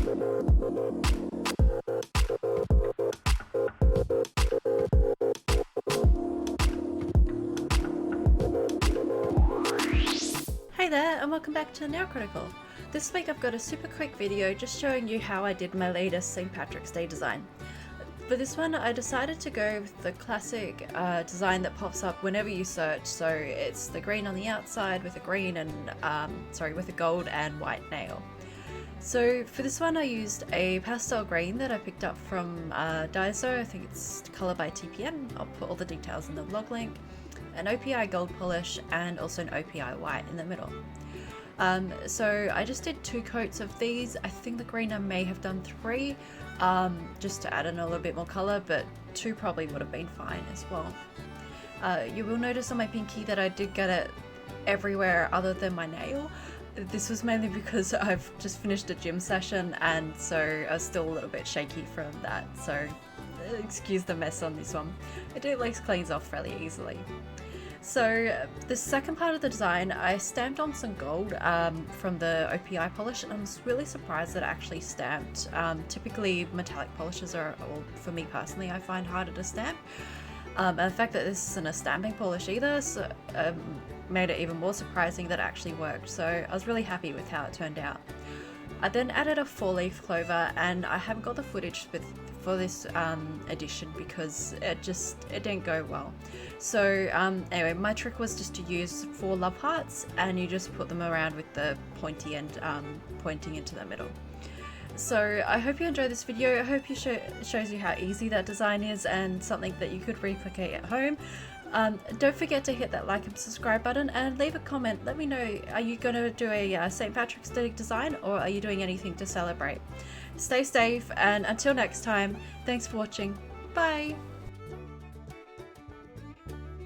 Hey there, and welcome back to Nail Chronicle. This week I've got a super quick video just showing you how I did my latest St. Patrick's Day design. For this one I decided to go with the classic design that pops up whenever you search, so it's the green on the outside with a green and with a gold and white nail. So for this one I used a pastel green that I picked up from Daiso. I think it's Colour by TPN. I'll put all the details in the vlog link. An OPI gold polish and also an OPI white in the middle. So I just did 2 coats of these. I think the green I may have done 3 just to add in a little bit more colour, but 2 probably would have been fine as well. You will notice on my pinky that I did get it everywhere other than my nail. This was mainly because I've just finished a gym session and so I was still a little bit shaky from that, so excuse the mess on this one. It like cleans off fairly easily. So the second part of the design, I stamped on some gold from the OPI polish, and I was really surprised that it actually stamped. Typically metallic polishes are, or for me personally, I find harder to stamp. And the fact that this isn't a stamping polish either so, made it even more surprising that it actually worked. So I was really happy with how it turned out. I then added a 4-leaf clover, and I haven't got the footage for this edition because it didn't go well. So anyway, my trick was just to use 4 love hearts, and you just put them around with the pointy end pointing into the middle. So I hope you enjoyed this video. I hope it shows you how easy that design is and something that you could replicate at home. Don't forget to hit that like and subscribe button and leave a comment. Let me know, are you going to do a St. Patrick's Day design, or are you doing anything to celebrate? Stay safe, and until next time, thanks for watching. Bye!